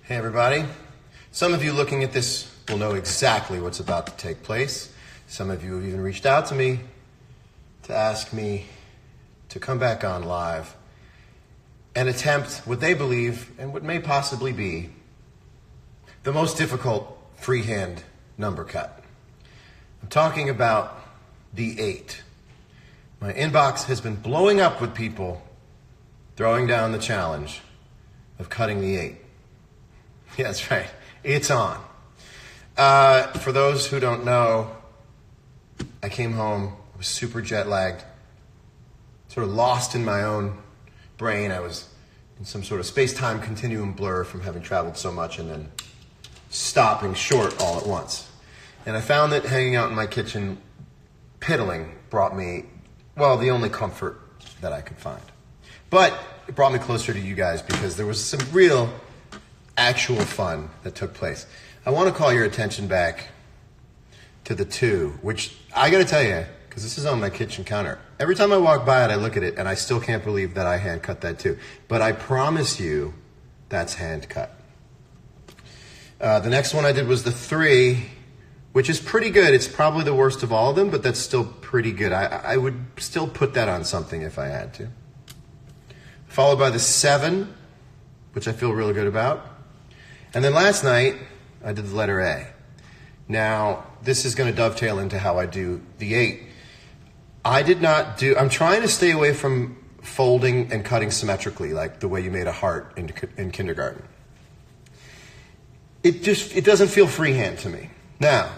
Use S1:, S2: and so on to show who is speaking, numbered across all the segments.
S1: Hey everybody. Some of you looking at this will know exactly what's about to take place. Some of you have even reached out to me to ask me to come back on live and attempt what they believe and what may possibly be the most difficult freehand number cut. I'm talking about the 8. My inbox has been blowing up with people throwing down the challenge of cutting the 8. Yeah, that's right. It's on. For those who don't know, I came home, I was super jet lagged, sort of lost in my own brain. I was in some sort of space-time continuum blur from having traveled so much and then stopping short all at once. And I found that hanging out in my kitchen, piddling, brought me, well, the only comfort that I could find. But it brought me closer to you guys because there was some real actual fun that took place. I want to call your attention back to the 2, which I got to tell you, because this is on my kitchen counter. Every time I walk by it, I look at it, and I still can't believe that I hand cut that 2. But I promise you, that's hand cut. The next one I did was the 3, which is pretty good. It's probably the worst of all of them, but that's still pretty good. I would still put that on something if I had to. Followed by the 7, which I feel really good about. And then last night, I did the letter A. Now, this is going to dovetail into how I do the 8. I'm trying to stay away from folding and cutting symmetrically, like the way you made a heart in kindergarten. It doesn't feel freehand to me. Now,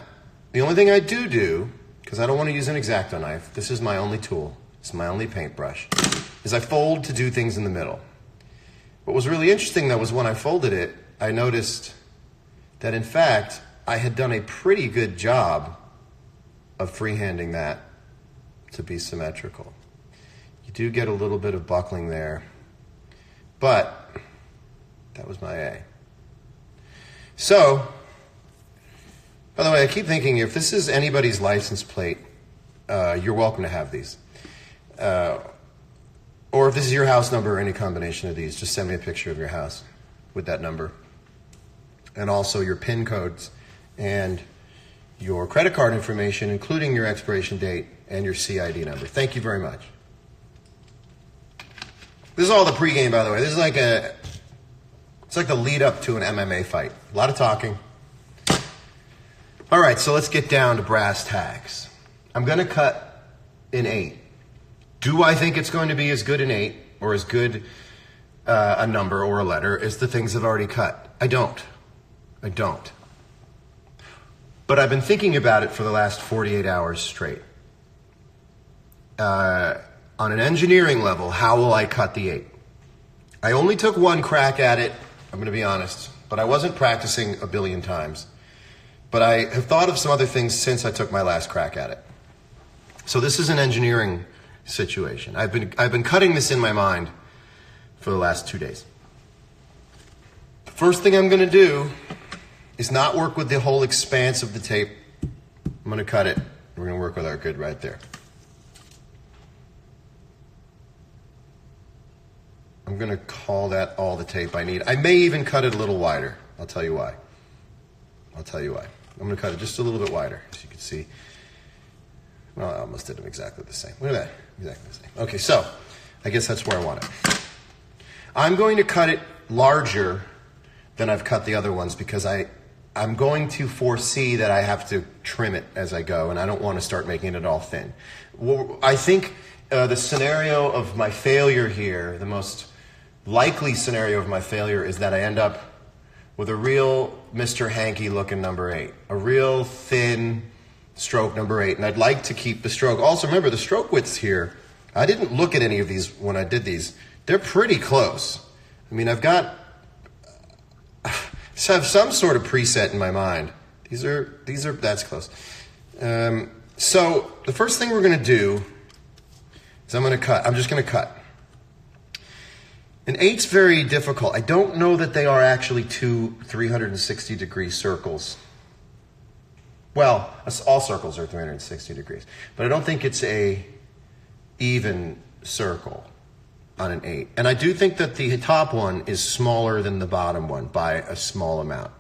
S1: the only thing I do, because I don't want to use an X-Acto knife, this is my only tool, it's my only paintbrush, is I fold to do things in the middle. What was really interesting, though, was when I folded it, I noticed that, in fact, I had done a pretty good job of freehanding that to be symmetrical. You do get a little bit of buckling there, but that was my A. So, by the way, I keep thinking if this is anybody's license plate, you're welcome to have these. Or if this is your house number or any combination of these, just send me a picture of your house with that number. And also your PIN codes and your credit card information, including your expiration date and your CID number. Thank you very much. This is all the pregame, by the way. This is like it's like the lead up to an MMA fight. A lot of talking. All right, so let's get down to brass tacks. I'm going to cut an 8. Do I think it's going to be as good an 8 or as good a number or a letter as the things I've already cut? I don't. But I've been thinking about it for the last 48 hours straight. On an engineering level, how will I cut the 8? I only took one crack at it, I'm going to be honest, but I wasn't practicing a billion times. But I have thought of some other things since I took my last crack at it. So this is an engineering situation. I've been cutting this in my mind for the last 2 days. The first thing I'm going to do is not work with the whole expanse of the tape. I'm going to cut it. We're going to work with our good right there. I'm going to call that all the tape I need. I may even cut it a little wider. I'll tell you why. I'm going to cut it just a little bit wider, so you can see. Well, I almost did them exactly the same. Look at that. Exactly the same. Okay, so I guess that's where I want it. I'm going to cut it larger than I've cut the other ones because I'm going to foresee that I have to trim it as I go, and I don't want to start making it all thin. Well, I think the scenario of my failure here, the most likely scenario of my failure is that I end up with a real Mr. Hanky looking number 8, a real thin stroke number 8, and I'd like to keep the stroke. Also, remember the stroke widths here. I didn't look at any of these when I did these. They're pretty close. I mean, I have some sort of preset in my mind. That's close. So the first thing we're going to do is I'm going to cut. I'm just going to cut. An 8's very difficult. I don't know that they are actually two 360-degree circles. Well, all circles are 360 degrees, but I don't think it's a even circle. on an 8. And I do think that the top one is smaller than the bottom one by a small amount.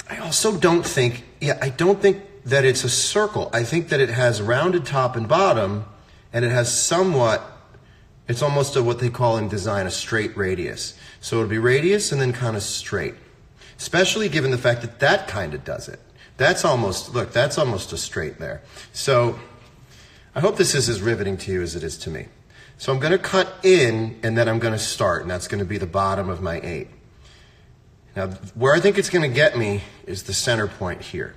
S1: I also don't think, I don't think that it's a circle. I think that it has rounded top and bottom, and it has somewhat, it's almost what they call in design a straight radius. So it'll be radius and then kind of straight, especially given the fact that that kind of does it. That's almost, look, that's almost a straight there. So I hope this is as riveting to you as it is to me. So I'm going to cut in, and then I'm going to start, and that's going to be the bottom of my 8. Now, where I think it's going to get me is the center point here.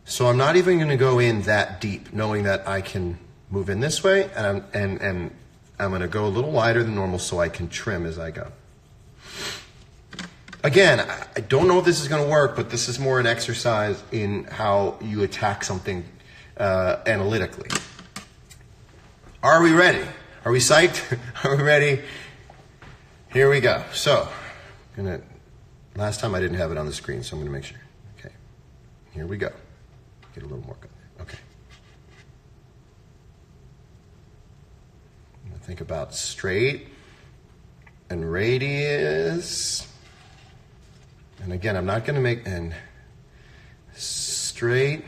S1: So I'm not even going to go in that deep, knowing that I can move in this way, and I'm going to go a little wider than normal so I can trim as I go. Again, I don't know if this is going to work, but this is more an exercise in how you attack something analytically. Are we ready? Are we psyched? Are we ready? Here we go. So, last time I didn't have it on the screen, so I'm going to make sure. Okay, here we go. Get a little more. Okay. I'm going to think about straight and radius. And again, I'm not going to make and straight.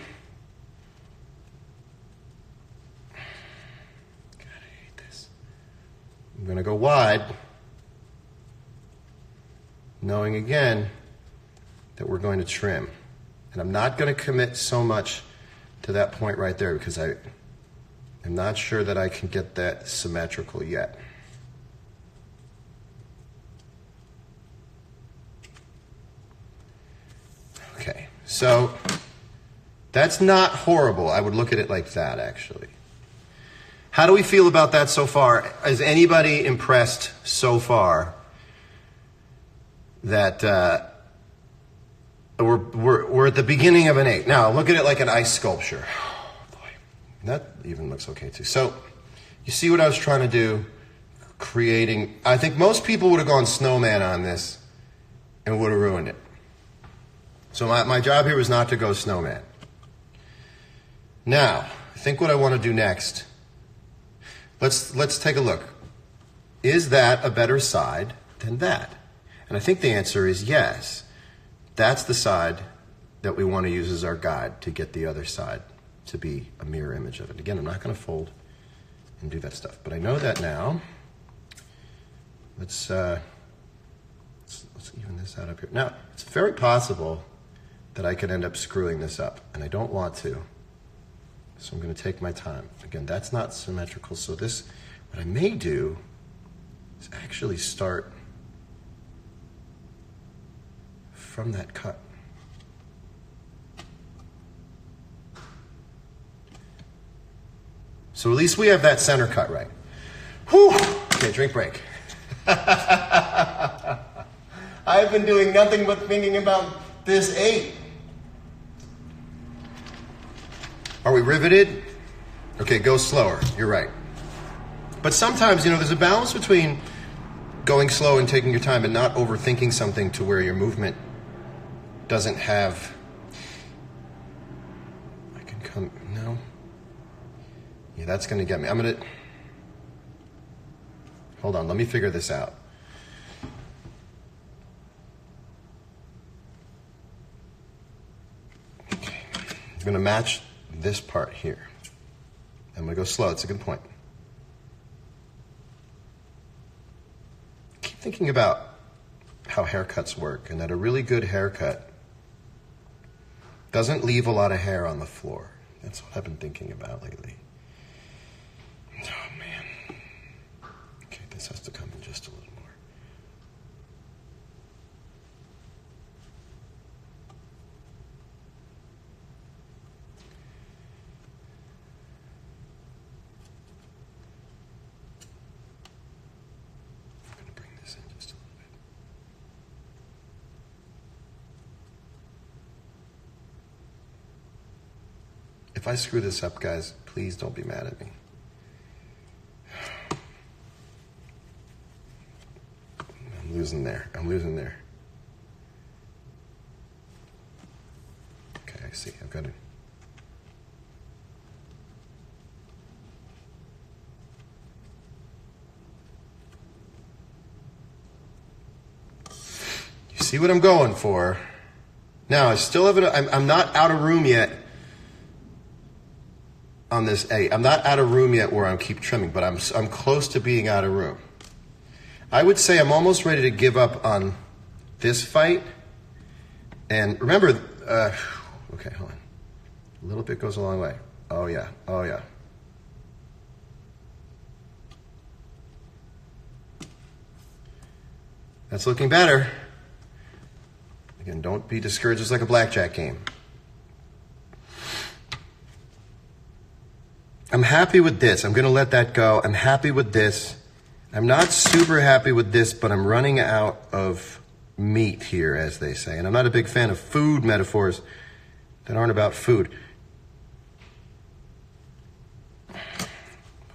S1: God, I hate this. I'm going to go wide, knowing again that we're going to trim. And I'm not going to commit so much to that point right there because I'm not sure that I can get that symmetrical yet. Okay, so that's not horrible. I would look at it like that, actually. How do we feel about that so far? Is anybody impressed so far that we're at the beginning of an 8? Now, look at it like an ice sculpture. Oh, boy, that even looks okay, too. So, you see what I was trying to do? Creating, I think most people would have gone snowman on this and would have ruined it. So my job here was not to go snowman. Now, I think what I want to do next, let's take a look. Is that a better side than that? And I think the answer is yes. That's the side that we want to use as our guide to get the other side to be a mirror image of it. Again, I'm not going to fold and do that stuff, but I know that now. Let's even this out up here. Now, it's very possible that I could end up screwing this up, and I don't want to. So I'm going to take my time. Again, that's not symmetrical, so this, what I may do is actually start from that cut. So at least we have that center cut right. Whew! Okay, drink break. I've been doing nothing but thinking about this 8. Are we riveted? Okay, go slower. You're right. But sometimes, there's a balance between going slow and taking your time and not overthinking something to where your movement doesn't have... I can come... No. Yeah, that's going to get me. I'm going to... Hold on, let me figure this out. Okay. I'm going to match this part here. I'm going to go slow. It's a good point. Keep thinking about how haircuts work and that a really good haircut doesn't leave a lot of hair on the floor. That's what I've been thinking about lately. Oh, man. Okay, this has to come in just a little more. I'm going to bring this in just a little bit. If I screw this up, guys, please don't be mad at me. I'm losing there. Okay, I see. I've got it. see what I'm going for. Now, I still have I'm not out of room yet on this 8. I'm not out of room yet where I keep trimming, but I'm close to being out of room. I would say I'm almost ready to give up on this fight. And remember, okay, hold on. A little bit goes a long way. Oh yeah, oh yeah. That's looking better. Again, don't be discouraged. It's like a blackjack game. I'm happy with this. I'm going to let that go. I'm happy with this. I'm not super happy with this, but I'm running out of meat here, as they say. And I'm not a big fan of food metaphors that aren't about food.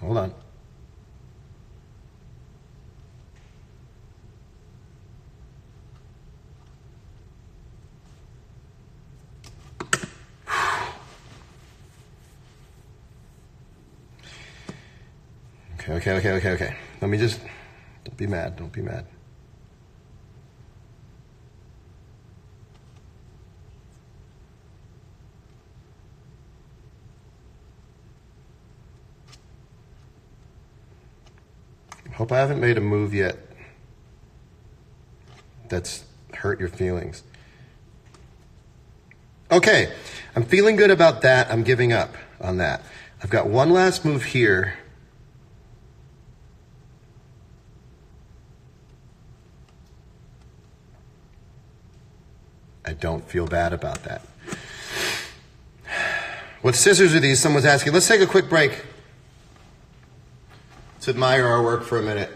S1: Hold on. Okay. Let me just, don't be mad, don't be mad. Hope I haven't made a move yet that's hurt your feelings. Okay, I'm feeling good about that. I'm giving up on that. I've got one last move here. I don't feel bad about that. What scissors are these? Someone's asking. Let's take a quick break. Let's admire our work for a minute.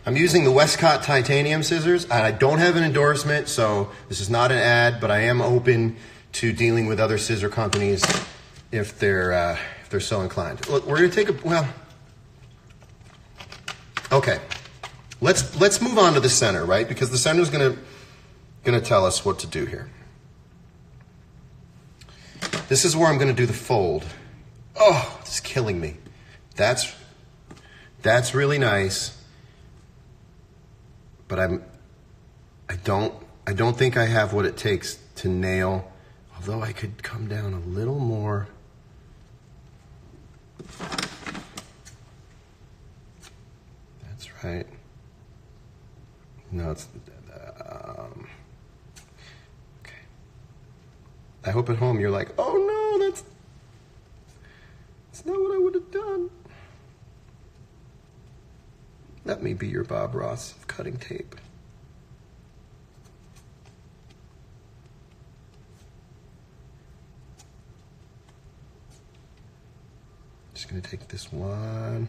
S1: I'm using the Westcott titanium scissors, and I don't have an endorsement, so this is not an ad, but I am open to dealing with other scissor companies if they're so inclined. Look, we're going to take okay. Let's move on to the center, right? Because the center is going to tell us what to do here. This is where I'm going to do the fold. Oh, it's killing me. That's really nice. But I don't think I have what it takes to nail, although I could come down a little more. That's right. No, it's okay. I hope at home you're like, oh no, that's not what I would have done. Let me be your Bob Ross of cutting tape. Just gonna take this one.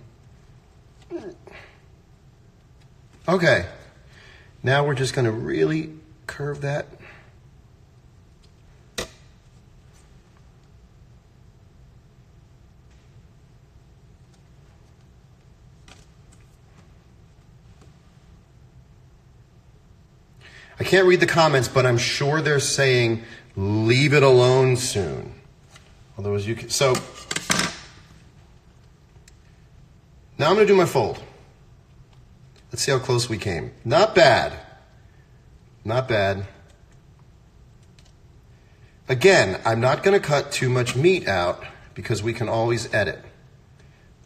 S1: Okay. Now we're just gonna really curve that. I can't read the comments, but I'm sure they're saying, leave it alone soon. Although as you can, so now I'm going to do my fold. Let's see how close we came. Not bad. Not bad. Again, I'm not going to cut too much meat out because we can always edit.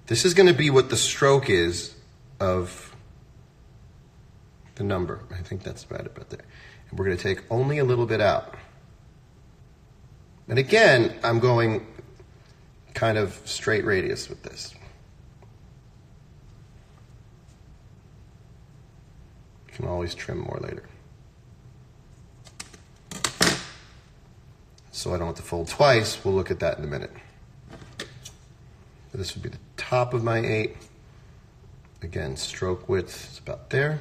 S1: This is going to be what the stroke is of the number. I think that's right about there. And we're going to take only a little bit out. And again, I'm going kind of straight radius with this. You can always trim more later. So I don't have to fold twice. We'll look at that in a minute. This would be the top of my 8. Again, stroke width is about there.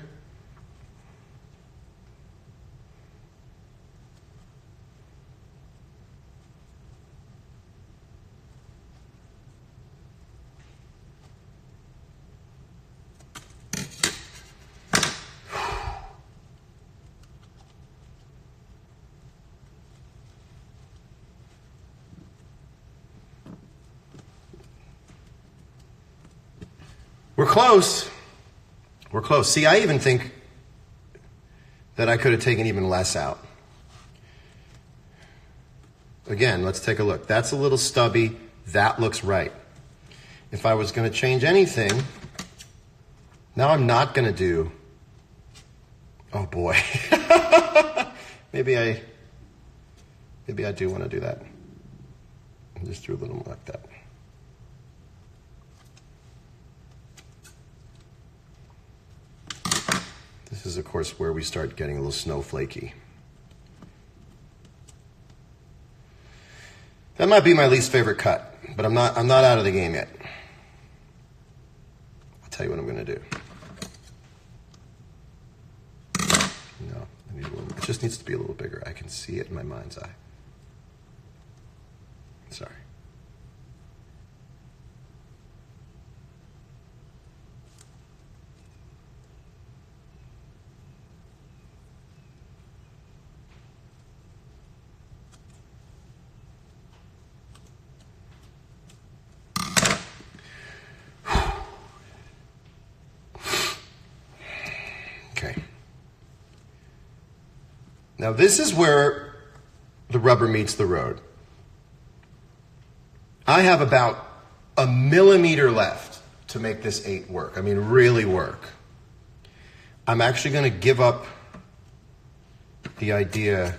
S1: We're close. We're close. See, I even think that I could have taken even less out. Again, let's take a look. That's a little stubby. That looks right. If I was going to change anything, now I'm not going to do, oh boy. Maybe I do want to do that. I just do a little more like that. This is, of course, where we start getting a little snowflakey. That might be my least favorite cut, but I'm not out of the game yet. I'll tell you what I'm going to do. No, it just needs to be a little bigger. I can see it in my mind's eye. Sorry. Okay. Now this is where the rubber meets the road. I have about a millimeter left to make this 8 work. I mean, really work. I'm actually going to give up the idea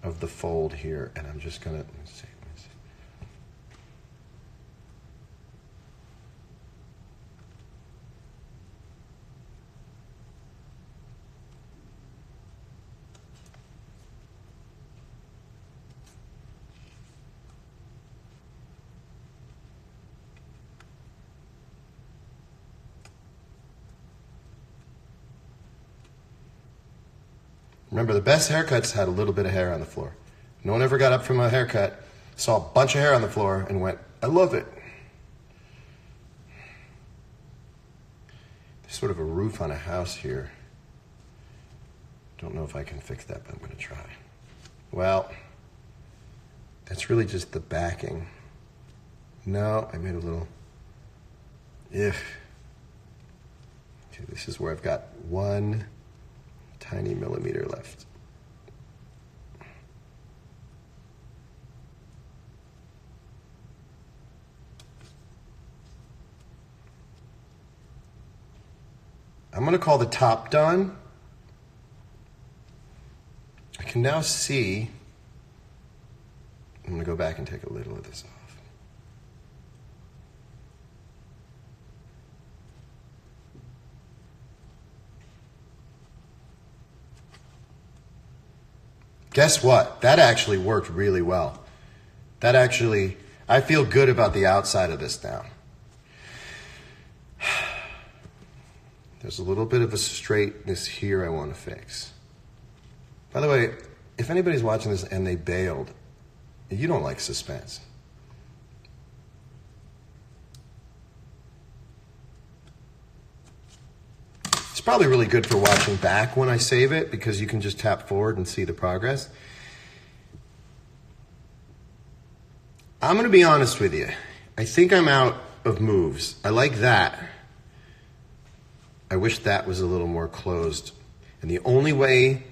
S1: of the fold here, and I'm just going to, let me see. Remember, the best haircuts had a little bit of hair on the floor. No one ever got up from a haircut, saw a bunch of hair on the floor, and went, I love it. There's sort of a roof on a house here. Don't know if I can fix that, but I'm going to try. Well, that's really just the backing. No, I made a little, if. Okay, this is where I've got 1 tiny millimeter left. I'm going to call the top done. I can now see, I'm going to go back and take a little of this off. Guess what? That actually worked really well. I feel good about the outside of this now. There's a little bit of a straightness here I want to fix. By the way, if anybody's watching this and they bailed, you don't like suspense. It's probably really good for watching back when I save it because you can just tap forward and see the progress. I'm going to be honest with you. I think I'm out of moves. I like that. I wish that was a little more closed. And the only way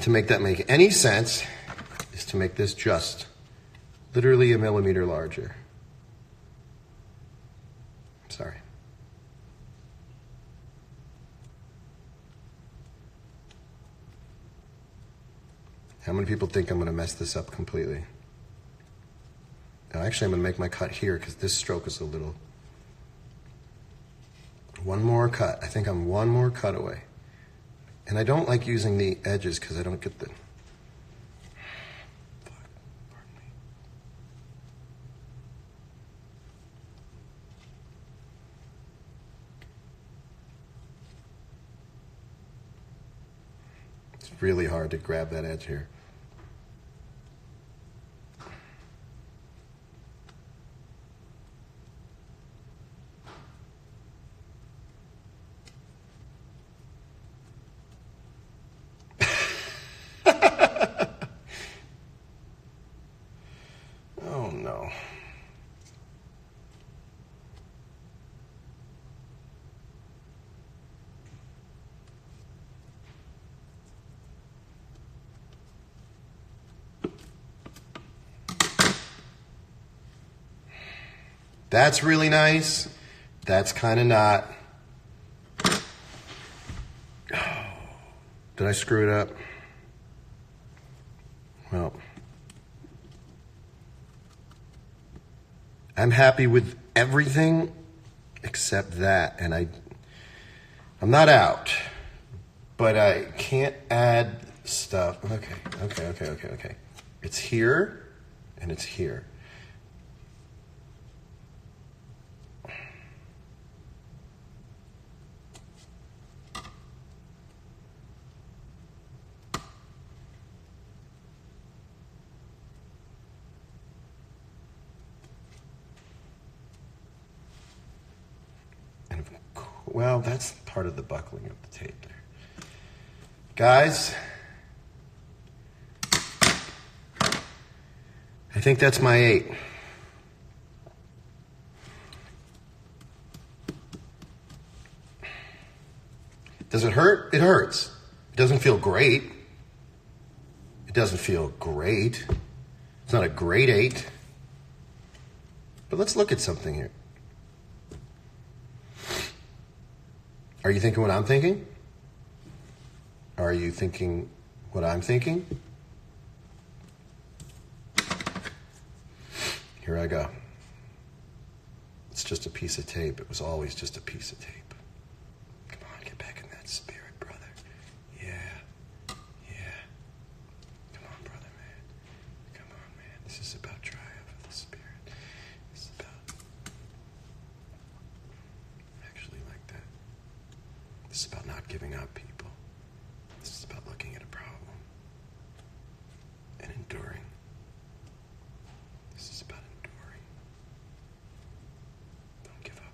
S1: to make that make any sense is to make this just literally a millimeter larger. Sorry. How many people think I'm going to mess this up completely? No, actually, I'm going to make my cut here because this stroke is a little... One more cut. I think I'm one more cut away. And I don't like using the edges because I don't get the... Pardon me. It's really hard to grab that edge here. Oh no. That's really nice. That's kind of not. Did I screw it up? Well, I'm happy with everything except that, and I'm not out, but I can't add stuff. Okay. It's here, and it's here. Well, that's part of the buckling of the tape there. Guys, I think that's my 8. Does it hurt? It hurts. It doesn't feel great. It doesn't feel great. It's not a great 8. But let's look at something here. Are you thinking what I'm thinking? Are you thinking what I'm thinking? Here I go. It's just a piece of tape. It was always just a piece of tape. Come on, get back in that spirit, brother. Yeah. Come on, brother, man. Come on, man. This is about triumph of the spirit. This is about... actually like that. This is about not giving up, people. This is about looking at a problem and enduring. This is about enduring. Don't give up.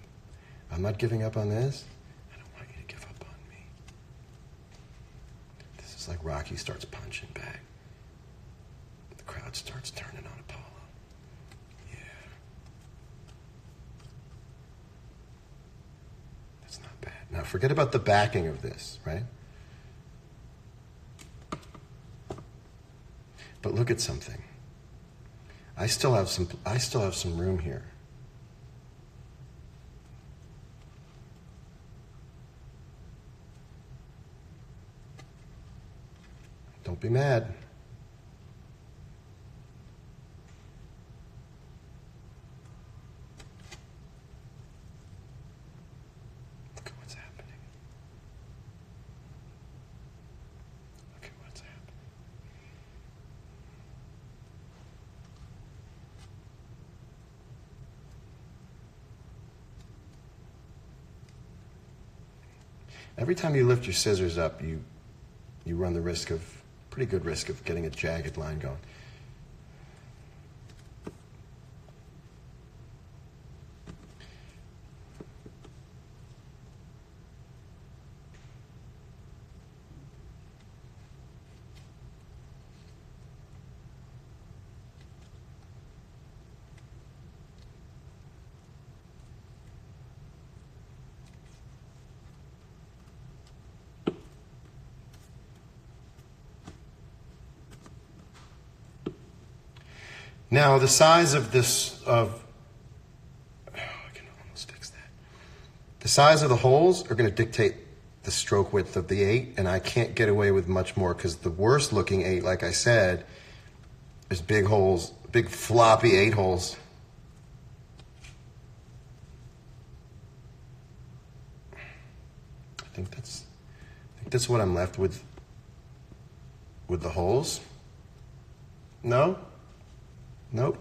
S1: I'm not giving up on this. I don't want you to give up on me. This is like Rocky starts punching back. The crowd starts turning on Apollo. Yeah. That's not bad. Now forget about the backing of this, right? But look at something. I still have some room here. Don't be mad. Look at what's happening. Look at what's happening. Every time you lift your scissors up, you run the pretty good risk of getting a jagged line going. Now, the size of I can almost fix that. The size of the holes are going to dictate the stroke width of the 8, and I can't get away with much more because the worst looking 8, like I said, is big holes, big floppy 8 holes. I think that's what I'm left with the holes. No? Nope,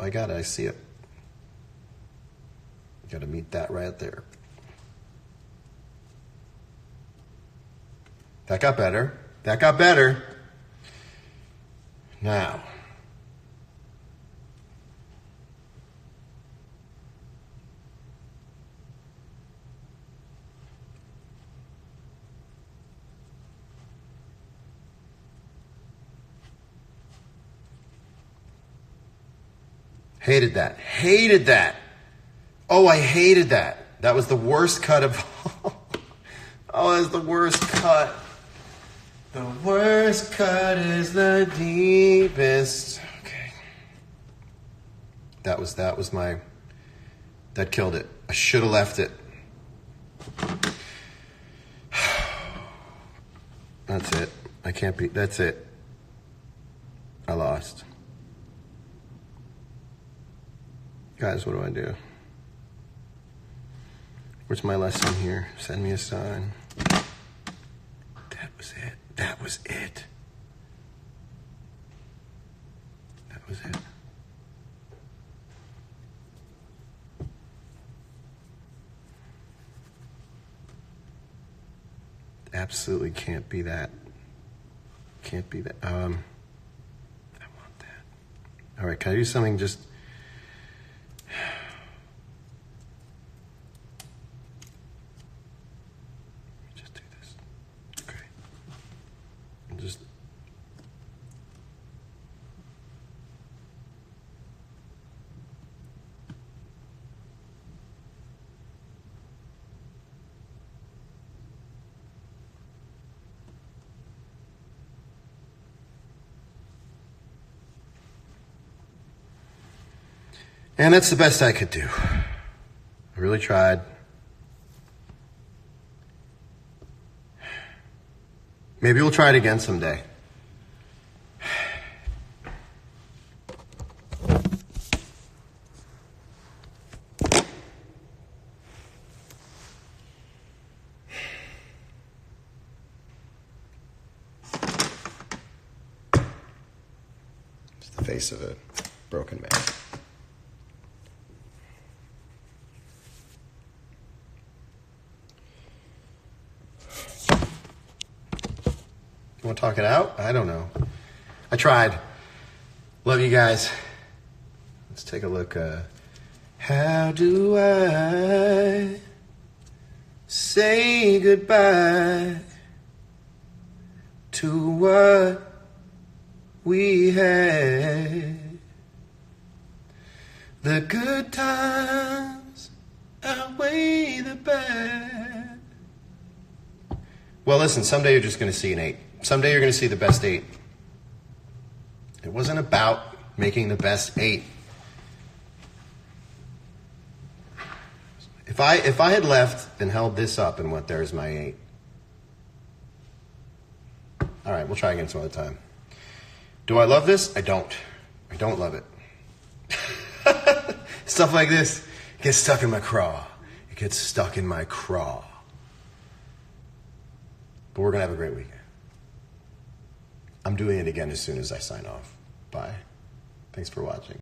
S1: I got it, I see it. You gotta meet that right there. That got better. Now. Hated that. Oh, I hated that. That was the worst cut of... oh, that's the worst cut. The worst cut is the deepest. Okay. That was That killed it. I should have left it. That's it. I can't be. That's it. I lost. Guys, what do I do? Where's my lesson here? Send me a sign. That was it. That was it. That was it. Absolutely can't be that. Can't be that. I want that. All right, can I do something just... Just do this. Okay. Just... And that's the best I could do. I really tried. Maybe we'll try it again someday. It's the face of a broken man. You want to talk it out? I don't know. I tried. Love you guys. Let's take a look. How do I say goodbye to what we had? The good times outweigh the bad. Well, listen, someday you're just going to see an 8. Someday you're going to see the best 8. It wasn't about making the best 8. If I had left and held this up and went, there's my 8. All right, we'll try again some other time. Do I love this? I don't. I don't love it. Stuff like this gets stuck in my craw. It gets stuck in my craw. But we're going to have a great weekend. I'm doing it again as soon as I sign off. Bye. Thanks for watching.